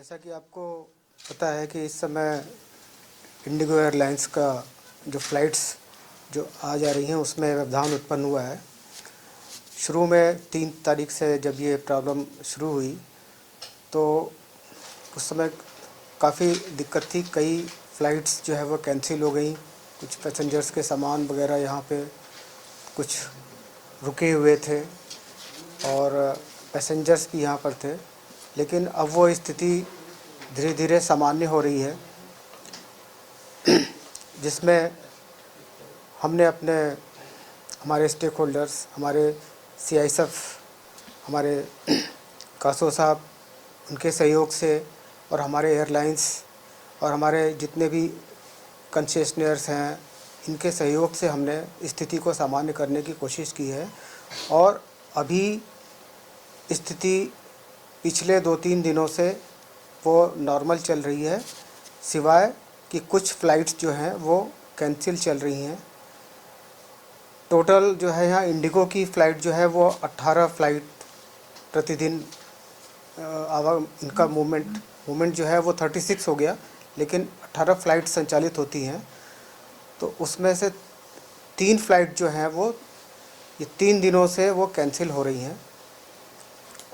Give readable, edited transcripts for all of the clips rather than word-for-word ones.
जैसा कि आपको पता है कि इस समय इंडिगो एयरलाइंस का जो फ़्लाइट्स जो आ जा रही हैं उसमें व्यवधान उत्पन्न हुआ है। शुरू में 3 तारीख से जब ये प्रॉब्लम शुरू हुई तो उस समय काफ़ी दिक्कत थी। कई फ़्लाइट्स जो है वो कैंसिल हो गई। कुछ पैसेंजर्स के सामान वगैरह यहाँ पे कुछ रुके हुए थे और पैसेंजर्स भी यहाँ पर थे, लेकिन अब वो स्थिति धीरे धीरे सामान्य हो रही है, जिसमें हमने हमारे स्टेक होल्डर्स, हमारे CISF, हमारे कासो साहब, उनके सहयोग से और हमारे एयरलाइंस और हमारे जितने भी कंसेशनर्स हैं, इनके सहयोग से हमने स्थिति को सामान्य करने की कोशिश की है। और अभी स्थिति पिछले 2-3 दिनों से वो नॉर्मल चल रही है, सिवाय कि कुछ फ़्लाइट्स जो हैं वो कैंसिल चल रही हैं। टोटल जो है यहाँ इंडिगो की फ़्लाइट जो है वो 18 फ़्लाइट प्रतिदिन इनका मूवमेंट जो है वो 36 हो गया, लेकिन 18 फ़्लाइट संचालित होती हैं। तो उसमें से 3 फ़्लाइट जो हैं वो ये 3 दिनों से वो कैंसिल हो रही हैं।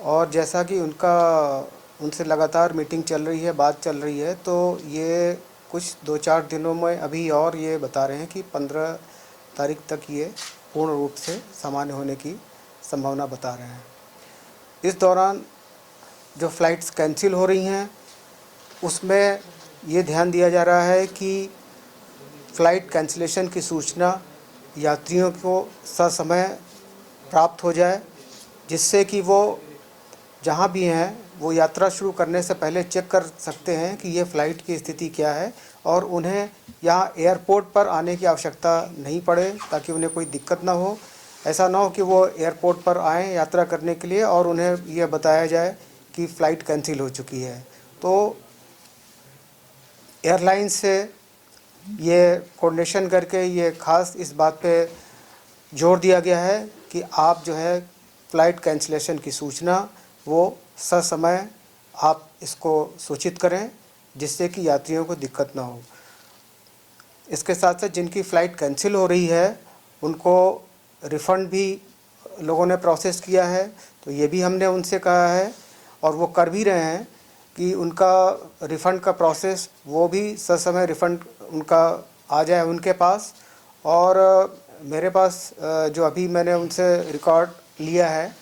और जैसा कि उनसे लगातार मीटिंग चल रही है, बात चल रही है, तो ये कुछ 2-4 दिनों में अभी और ये बता रहे हैं कि 15 तारीख तक ये पूर्ण रूप से सामान्य होने की संभावना बता रहे हैं। इस दौरान जो फ़्लाइट्स कैंसिल हो रही हैं उसमें ये ध्यान दिया जा रहा है कि फ़्लाइट कैंसिलेशन की सूचना यात्रियों को ससमय प्राप्त हो जाए, जिससे कि वो जहाँ भी हैं वो यात्रा शुरू करने से पहले चेक कर सकते हैं कि ये फ़्लाइट की स्थिति क्या है और उन्हें यहाँ एयरपोर्ट पर आने की आवश्यकता नहीं पड़े, ताकि उन्हें कोई दिक्कत ना हो। ऐसा ना हो कि वो एयरपोर्ट पर आएँ यात्रा करने के लिए और उन्हें यह बताया जाए कि फ़्लाइट कैंसिल हो चुकी है। तो एयरलाइन से ये कोऑर्डिनेशन करके ये ख़ास इस बात पे जोर दिया गया है कि आप जो है फ़्लाइट कैंसिलेशन की सूचना वो ससमय आप इसको सूचित करें, जिससे कि यात्रियों को दिक्कत ना हो। इसके साथ साथ जिनकी फ़्लाइट कैंसिल हो रही है उनको रिफ़ंड भी लोगों ने प्रोसेस किया है, तो ये भी हमने उनसे कहा है और वो कर भी रहे हैं कि उनका रिफ़ंड का प्रोसेस वो भी ससमय रिफ़ंड उनका आ जाए उनके पास। और मेरे पास जो अभी मैंने उनसे रिकॉर्ड लिया है,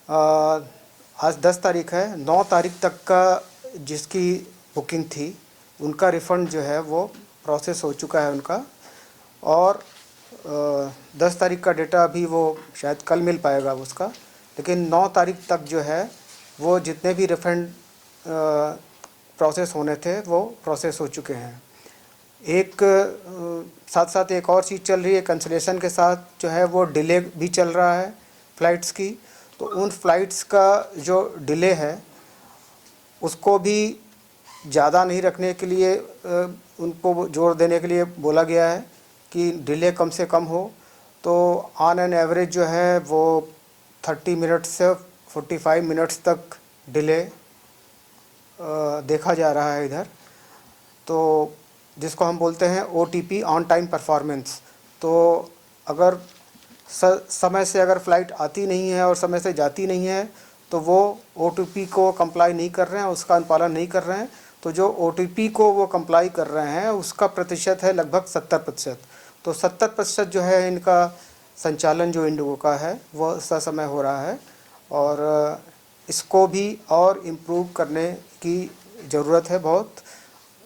आज 10 तारीख है, 9 तारीख तक का जिसकी बुकिंग थी उनका रिफ़ंड जो है वो प्रोसेस हो चुका है उनका। और 10 तारीख का डेटा अभी वो शायद कल मिल पाएगा उसका, लेकिन 9 तारीख तक जो है वो जितने भी रिफ़ंड प्रोसेस होने थे वो प्रोसेस हो चुके हैं। साथ साथ एक और चीज़ चल रही है, कैंसिलेशन के साथ जो है वो डिले भी चल रहा है फ़्लाइट्स की। तो उन फ़्लाइट्स का जो डिले है उसको भी ज़्यादा नहीं रखने के लिए उनको जोर देने के लिए बोला गया है कि डिले कम से कम हो। तो ऑन एन एवरेज जो है वो 30 मिनट से 45 मिनट्स तक डिले देखा जा रहा है इधर, तो जिसको हम बोलते हैं OTP, ऑन टाइम परफॉर्मेंस। तो अगर समय से अगर फ़्लाइट आती नहीं है और समय से जाती नहीं है तो वो OTP को कंप्लाई नहीं कर रहे हैं, उसका अनुपालन नहीं कर रहे हैं। तो जो OTP को वो कंप्लाई कर रहे हैं उसका प्रतिशत है लगभग 70%। तो 70% जो है इनका संचालन जो इंडिगो का है वो ससमय हो रहा है और इसको भी और इम्प्रूव करने की ज़रूरत है बहुत,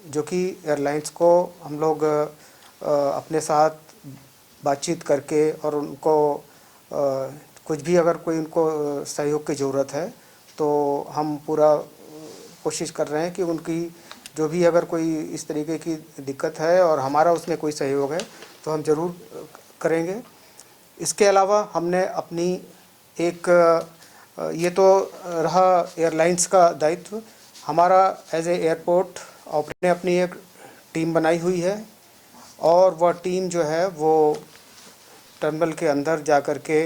जो कि एयरलाइंस को हम लोग अपने साथ बातचीत करके और उनको कुछ भी अगर कोई उनको सहयोग की ज़रूरत है तो हम पूरा कोशिश कर रहे हैं कि उनकी जो भी अगर कोई इस तरीके की दिक्कत है और हमारा उसमें कोई सहयोग है तो हम ज़रूर करेंगे। इसके अलावा हमने अपनी ये तो रहा एयरलाइंस का दायित्व। हमारा एज ए एयरपोर्ट ऑपरेटर ने अपनी एक टीम बनाई हुई है और वह टीम जो है वो टर्मिनल के अंदर जा कर के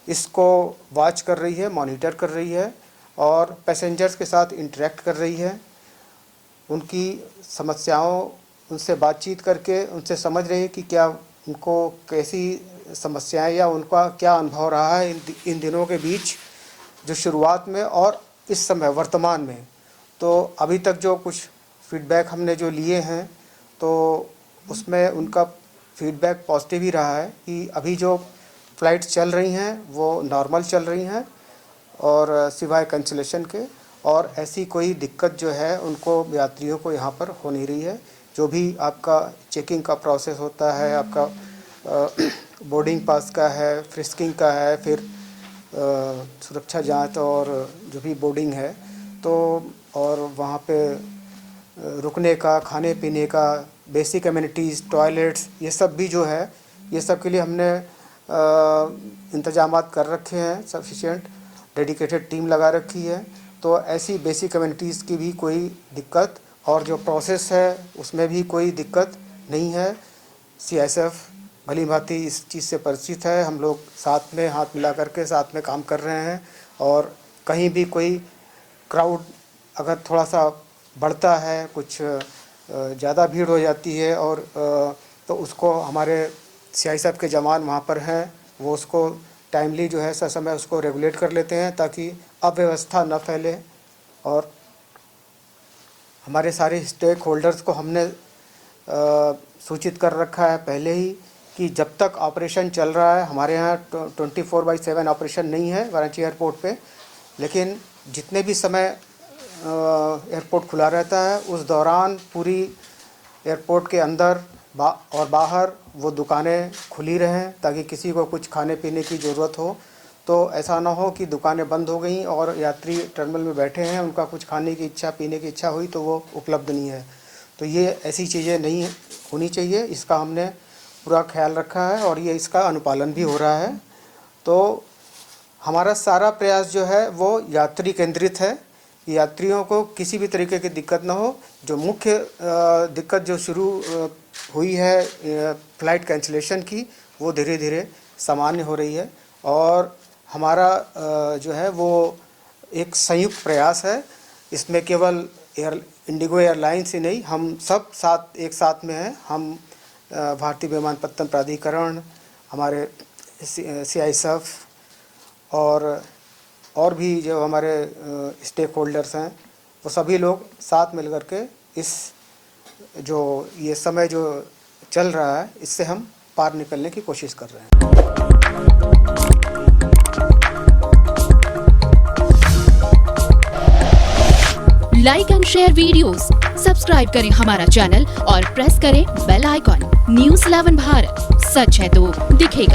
इसको वॉच कर रही है, मॉनिटर कर रही है और पैसेंजर्स के साथ इंटरेक्ट कर रही है, उनकी समस्याओं उनसे बातचीत करके उनसे समझ रही है कि क्या उनको कैसी समस्याएं या उनका क्या अनुभव रहा है इन दिनों के बीच, जो शुरुआत में और इस समय वर्तमान में। तो अभी तक जो कुछ फीडबैक हमने जो लिए हैं तो उसमें उनका फीडबैक पॉजिटिव ही रहा है कि अभी जो फ़्लाइट्स चल रही हैं वो नॉर्मल चल रही हैं और सिवाय कैंसिलेशन के, और ऐसी कोई दिक्कत जो है उनको यात्रियों को यहाँ पर हो नहीं रही है। जो भी आपका चेकिंग का प्रोसेस होता है, आपका बोर्डिंग पास का है, फ्रिस्किंग का है, फिर सुरक्षा जांच और जो भी बोर्डिंग है, तो और वहाँ पे रुकने का, खाने पीने का, बेसिक एमिनिटीज़, टॉयलेट्स, ये सब भी जो है, ये सब के लिए हमने इंतजामात कर रखे हैं, सफिशिएंट डेडिकेटेड टीम लगा रखी है। तो ऐसी बेसिक एमिनिटीज़ की भी कोई दिक्कत और जो प्रोसेस है उसमें भी कोई दिक्कत नहीं है। CISF भली भांति इस चीज़ से परिचित है, हम लोग साथ में हाथ मिला करके साथ में काम कर रहे हैं, और कहीं भी कोई क्राउड अगर थोड़ा सा बढ़ता है, कुछ ज़्यादा भीड़ हो जाती है और तो उसको हमारे CISF के जवान वहाँ पर हैं, वो उसको टाइमली जो है समय उसको रेगुलेट कर लेते हैं ताकि अव्यवस्था न फैले। और हमारे सारे स्टेक होल्डर्स को हमने सूचित कर रखा है पहले ही कि जब तक ऑपरेशन चल रहा है, हमारे यहाँ 24/7 ऑपरेशन नहीं है वाराणसी एयरपोर्ट पे, लेकिन जितने भी समय एयरपोर्ट खुला रहता है उस दौरान पूरी एयरपोर्ट के अंदर और बाहर वो दुकानें खुली रहें ताकि किसी को कुछ खाने पीने की ज़रूरत हो तो ऐसा ना हो कि दुकानें बंद हो गई और यात्री टर्मिनल में बैठे हैं, उनका कुछ खाने की इच्छा, पीने की इच्छा हुई तो वो उपलब्ध नहीं है। तो ये ऐसी चीज़ें नहीं होनी चाहिए, इसका हमने पूरा ख्याल रखा है और ये इसका अनुपालन भी हो रहा है। तो हमारा सारा प्रयास जो है वो यात्री केंद्रित है, यात्रियों को किसी भी तरीके की दिक्कत ना हो। जो मुख्य दिक्कत जो शुरू हुई है फ़्लाइट कैंसिलेशन की, वो धीरे धीरे सामान्य हो रही है और हमारा जो है वो एक संयुक्त प्रयास है। इसमें केवल इंडिगो एयरलाइंस ही नहीं, हम सब एक साथ में हैं। हम भारतीय विमानपत्तन प्राधिकरण, हमारे CISF और भी जो हमारे स्टेक होल्डर्स हैं, वो सभी लोग साथ मिल कर के इस जो ये समय जो चल रहा है इससे हम पार निकलने की कोशिश कर रहे हैं। Like and share videos, subscribe करें हमारा चैनल और प्रेस करें बेल आइकॉन। News 11 भारत, सच है तो दिखेगा।